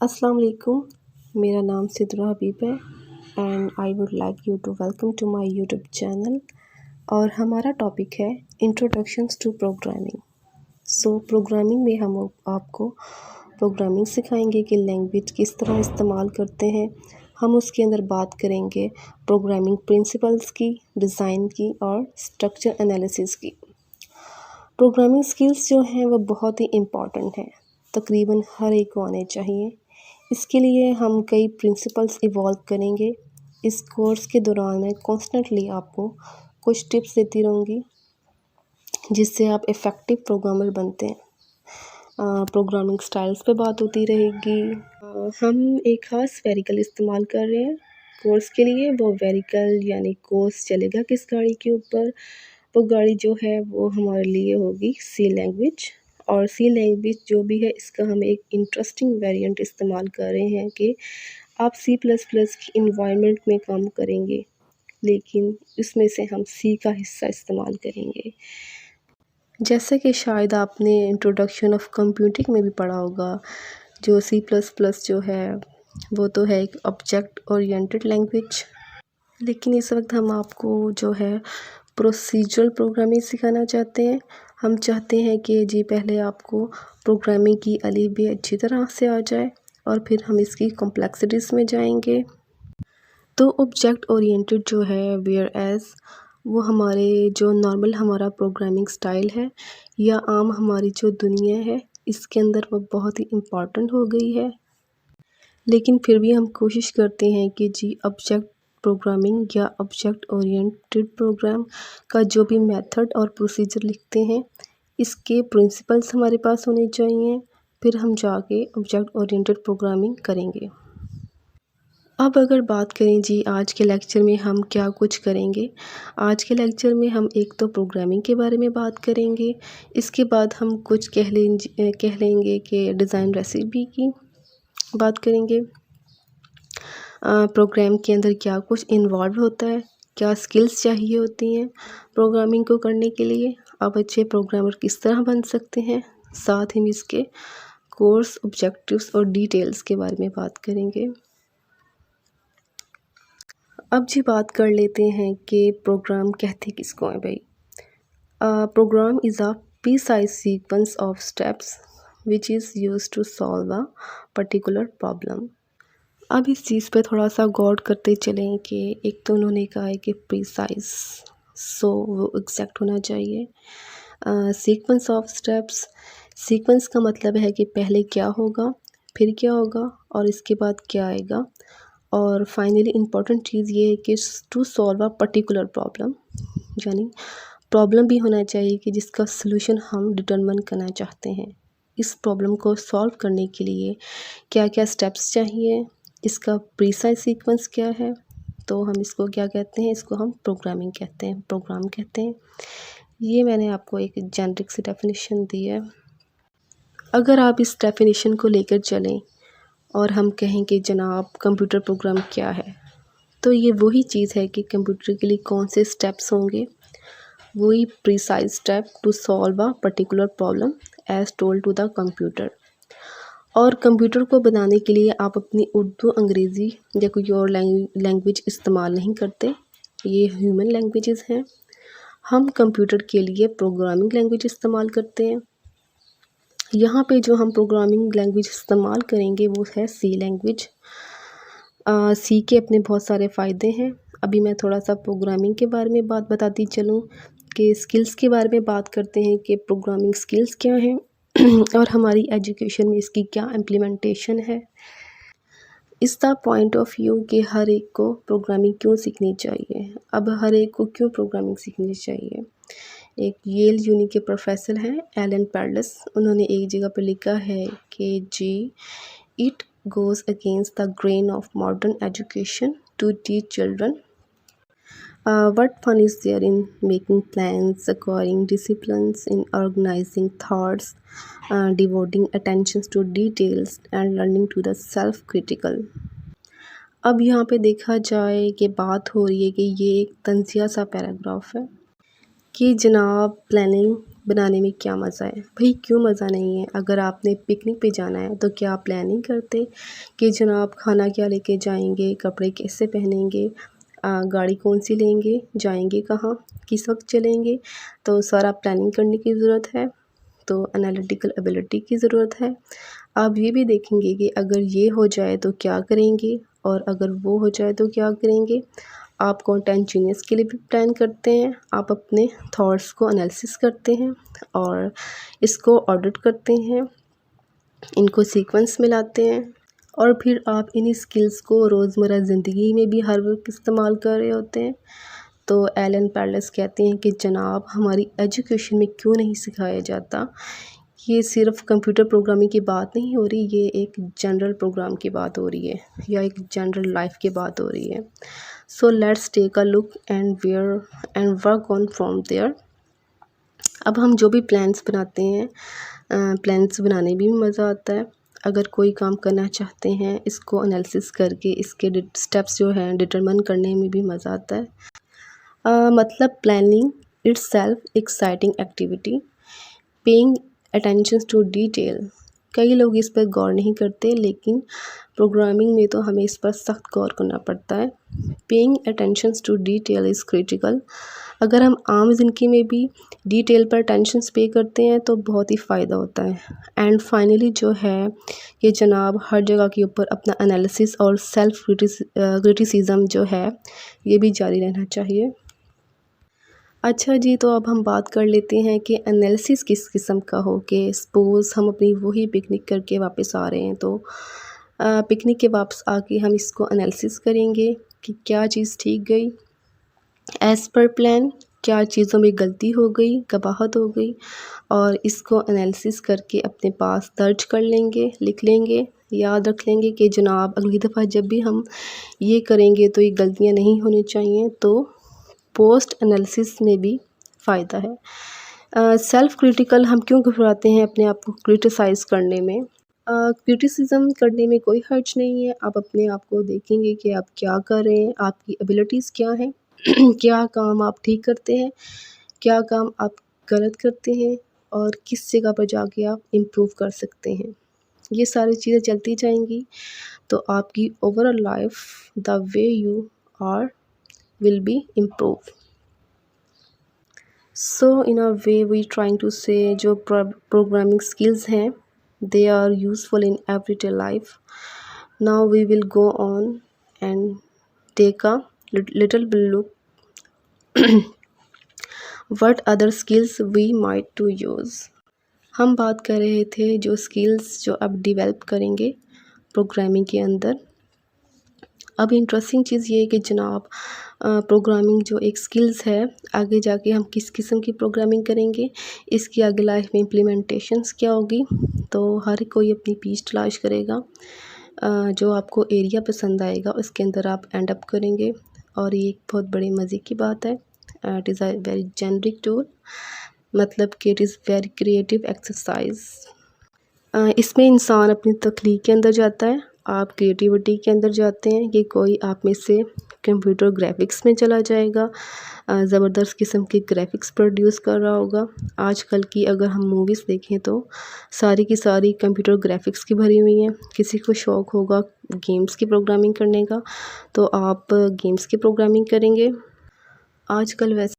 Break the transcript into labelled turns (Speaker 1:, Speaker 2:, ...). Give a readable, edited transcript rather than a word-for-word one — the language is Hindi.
Speaker 1: अस्सलाम वालेकुम। मेरा नाम सिद्रा हबीब है and I would like you to welcome to my YouTube channel. और हमारा टॉपिक है इंट्रोडक्शंस टू प्रोग्रामिंग। प्रोग्रामिंग में हम आपको प्रोग्रामिंग सिखाएंगे कि लैंग्वेज किस तरह इस्तेमाल करते हैं। हम उसके अंदर बात करेंगे प्रोग्रामिंग प्रिंसिपल्स की, डिज़ाइन की और स्ट्रक्चर एनालिसिस की। प्रोग्रामिंग स्किल्स जो हैं वो बहुत ही इम्पॉर्टेंट हैं, तकरीबन हर एक को आने चाहिए। इसके लिए हम कई प्रिंसिपल्स इवॉल्व करेंगे। इस कोर्स के दौरान मैं कॉन्स्टेंटली आपको कुछ टिप्स देती रहूँगी जिससे आप इफ़ेक्टिव प्रोग्रामर बनते हैं। प्रोग्रामिंग स्टाइल्स पे बात होती रहेगी। हम एक ख़ास वेरिकल इस्तेमाल कर रहे हैं कोर्स के लिए। वो वेरिकल यानी कोर्स चलेगा किस गाड़ी के ऊपर, वो गाड़ी जो है वो हमारे लिए होगी सी लैंग्वेज। और सी लैंग्वेज जो भी है इसका हम एक इंटरेस्टिंग वेरिएंट इस्तेमाल कर रहे हैं कि आप सी प्लस प्लस की इन्वायरमेंट में काम करेंगे, लेकिन इसमें से हम सी का हिस्सा इस्तेमाल करेंगे। जैसे कि शायद आपने इंट्रोडक्शन ऑफ कंप्यूटिंग में भी पढ़ा होगा, जो सी प्लस प्लस जो है वो तो है एक ऑब्जेक्ट ओरिएंटेड लैंग्वेज। लेकिन इस वक्त हम आपको जो है प्रोसीजरल प्रोग्रामिंग सिखाना चाहते हैं। हम चाहते हैं कि जी पहले आपको प्रोग्रामिंग की अली भी अच्छी तरह से आ जाए और फिर हम इसकी कॉम्प्लेक्सिटीज़ में जाएंगे। तो ऑब्जेक्ट ओरिएंटेड जो है वेयर एज वो हमारे जो नॉर्मल हमारा प्रोग्रामिंग स्टाइल है या आम हमारी जो दुनिया है इसके अंदर वो बहुत ही इम्पॉर्टेंट हो गई है। लेकिन फिर भी हम कोशिश करते हैं कि जी ऑब्जेक्ट प्रोग्रामिंग या ऑब्जेक्ट ओरिएंटेड प्रोग्राम का जो भी मेथड और प्रोसीजर लिखते हैं इसके प्रिंसिपल्स हमारे पास होने चाहिए, फिर हम जाके ऑब्जेक्ट ओरिएंटेड प्रोग्रामिंग करेंगे। अब अगर बात करें जी आज के लेक्चर में हम क्या कुछ करेंगे। आज के लेक्चर में हम एक तो प्रोग्रामिंग के बारे में बात करेंगे, इसके बाद हम कुछ कह लेंगे कि डिज़ाइन रेसिपी की बात करेंगे। प्रोग्राम के अंदर क्या कुछ इन्वॉल्व होता है, क्या स्किल्स चाहिए होती हैं प्रोग्रामिंग को करने के लिए, आप अच्छे प्रोग्रामर किस तरह बन सकते हैं। साथ ही इसके कोर्स ऑब्जेक्टिव्स और डिटेल्स के बारे में बात करेंगे। अब जी बात कर लेते हैं कि प्रोग्राम कहते किसको है भाई। Program is a precise sequence of steps which is used to solve a particular problem. अब इस चीज़ पे थोड़ा सा गौर करते चलें कि एक तो उन्होंने कहा है कि प्रीसाइज, सो वो एग्जैक्ट होना चाहिए। सीक्वेंस ऑफ स्टेप्स, सीक्वेंस का मतलब है कि पहले क्या होगा, फिर क्या होगा और इसके बाद क्या आएगा। और फाइनली इम्पॉर्टेंट चीज़ ये है कि to solve a particular problem, यानी प्रॉब्लम भी होना चाहिए कि जिसका सलूशन हम डिटरमिन करना चाहते हैं। इस प्रॉब्लम को सॉल्व करने के लिए क्या क्या स्टेप्स चाहिए, इसका प्रीसाइज सीक्वेंस क्या है। तो हम इसको क्या कहते हैं, इसको हम प्रोग्रामिंग कहते हैं, प्रोग्राम कहते हैं। ये मैंने आपको एक जेनरिक सी डेफिनेशन दी है। अगर आप इस डेफिनेशन को लेकर चलें और हम कहें कि जनाब कंप्यूटर प्रोग्राम क्या है, तो ये वही चीज़ है कि कंप्यूटर के लिए कौन से स्टेप्स होंगे, वही precise step to solve a particular problem as told to the computer. और कंप्यूटर को बनाने के लिए आप अपनी उर्दू, अंग्रेज़ी या कोई और लैंग्वेज इस्तेमाल नहीं करते, ये ह्यूमन लैंग्वेजेस हैं। हम कंप्यूटर के लिए प्रोग्रामिंग लैंग्वेज इस्तेमाल करते हैं। यहाँ पे जो हम प्रोग्रामिंग लैंग्वेज इस्तेमाल करेंगे वो है सी लैंग्वेज। सी के अपने बहुत सारे फ़ायदे हैं। अभी मैं थोड़ा सा प्रोग्रामिंग के बारे में बात बताती चलूँ कि स्किल्स के बारे में बात करते हैं कि प्रोग्रामिंग स्किल्स क्या हैं और हमारी एजुकेशन में इसकी क्या इम्प्लीमेंटेशन है। इस द पॉइंट ऑफ व्यू कि हर एक को प्रोग्रामिंग क्यों सीखनी चाहिए। अब हर एक को क्यों प्रोग्रामिंग सीखनी चाहिए, एक येल यूनी के प्रोफेसर हैं एलन पेरल्स, उन्होंने एक जगह पर लिखा है कि जी it goes against the grain of modern education to teach children. What fun is there in making plans, acquiring disciplines, in organizing thoughts, devoting attention to details, and learning to the self-critical. अब यहाँ पे देखा जाए कि बात हो रही है कि ये एक तंज़िया सा पैराग्राफ है कि जनाब प्लानिंग बनाने में क्या मज़ा है? भाई क्यों मज़ा नहीं है? अगर आपने पिकनिक पे जाना है तो क्या आप प्लानिंग करते कि जनाब खाना क्या लेके जाएंगे, कपड़े कैसे पहनेंगे, गाड़ी कौन सी लेंगे, जाएंगे कहाँ, किस वक्त चलेंगे? तो सारा प्लानिंग करने की ज़रूरत है। तो एनालिटिकल एबिलिटी की ज़रूरत है। आप ये भी देखेंगे कि अगर ये हो जाए तो क्या करेंगे, और अगर वो हो जाए तो क्या करेंगे। आप कॉन्टेंजिनियस के लिए भी प्लान करते हैं, आप अपने थॉट्स को एनालिसिस करते हैं और इसको ऑडिट करते हैं, इनको सीक्वेंस में लाते हैं, और फिर आप इन स्किल्स को रोज़मर्रा ज़िंदगी में भी हर वक्त इस्तेमाल कर रहे होते हैं। तो एलन पैरलेस कहते हैं कि जनाब हमारी एजुकेशन में क्यों नहीं सिखाया जाता। ये सिर्फ कंप्यूटर प्रोग्रामिंग की बात नहीं हो रही, ये एक जनरल प्रोग्राम की बात हो रही है, या एक जनरल लाइफ की बात हो रही है। So let's take a look and where and work on from there. अब हम जो भी प्लान्स बनाते हैं, प्लान्स बनाने में भी मज़ा आता है। अगर कोई काम करना चाहते हैं, इसको एनालिसिस करके इसके स्टेप्स जो हैं डिटरमिन करने में भी मज़ा आता है। मतलब planning itself exciting activity, paying attention to detail. कई लोग इस पर गौर नहीं करते, लेकिन प्रोग्रामिंग में तो हमें इस पर सख्त गौर करना पड़ता है। Paying attention to detail is critical. अगर हम आम ज़िंदगी में भी डिटेल पर अटेंशन पे करते हैं तो बहुत ही फ़ायदा होता है। एंड फाइनली जो है ये जनाब हर जगह के ऊपर अपना एनालिसिस और सेल्फ क्रिटिसिज्म जो है ये भी जारी रहना चाहिए। अच्छा जी, तो अब हम बात कर लेते हैं कि एनालिसिस किस किस्म का हो। कि सपोज़ हम अपनी वही पिकनिक करके वापस आ रहे हैं, तो पिकनिक के वापस आके हम इसको एनालिसिस करेंगे कि क्या चीज़ ठीक गई एज़ पर प्लान, क्या चीज़ों में गलती हो गई, कबाहत हो गई, और इसको एनालिसिस करके अपने पास दर्ज कर लेंगे, लिख लेंगे, याद रख लेंगे कि जनाब अगली दफ़ा जब भी हम ये करेंगे तो ये गलतियाँ नहीं होनी चाहिए। तो पोस्ट एनालिसिस में भी फ़ायदा है। सेल्फ़ क्रिटिकल हम क्यों घबराते हैं अपने आप को क्रिटिसाइज़ करने में? क्रिटिसिज्म करने में कोई हर्ज नहीं है। आप अपने आप को देखेंगे कि आप क्या कर रहे हैं, आपकी एबिलिटीज़ क्या हैं, क्या काम आप ठीक करते हैं, क्या काम आप गलत करते हैं, और किस जगह पर जाके आप इम्प्रूव कर सकते हैं। ये सारी चीज़ें चलती जाएंगी तो आपकी overall life the way you are will be improved. So in a way we trying to say जो programming skills हैं they are useful in everyday life. Now we will go on and take a little bit look what other skills we might to use. हम बात कर रहे थे जो स्किल्स जो अब डेवलप करेंगे प्रोग्रामिंग के अंदर। अब इंटरेस्टिंग चीज़ ये है कि जनाब प्रोग्रामिंग जो एक स्किल्स है, आगे जाके हम किस किस्म की प्रोग्रामिंग करेंगे, इसकी आगे लाइफ में इम्प्लीमेंटेशंस क्या होगी। तो हर कोई अपनी पीच तलाश करेगा, जो आपको एरिया पसंद आएगा उसके अंदर आप एंड अप करेंगे। और ये एक बहुत बड़े मज़े की बात है। It is a very generic tool, मतलब कि it is very creative exercise. इसमें इंसान अपनी तख्लीक के अंदर जाता है, आप क्रिएटिविटी के अंदर जाते हैं कि कोई आप में से कंप्यूटर ग्राफिक्स में चला जाएगा, ज़बरदस्त किस्म के ग्राफिक्स प्रोड्यूस कर रहा होगा। आजकल की अगर हम मूवीज़ देखें तो सारी की सारी कंप्यूटर ग्राफिक्स की भरी हुई हैं। किसी को शौक़ होगा गेम्स की प्रोग्रामिंग करने का तो आप गेम्स की प्रोग्रामिंग करेंगे। आजकल वैसे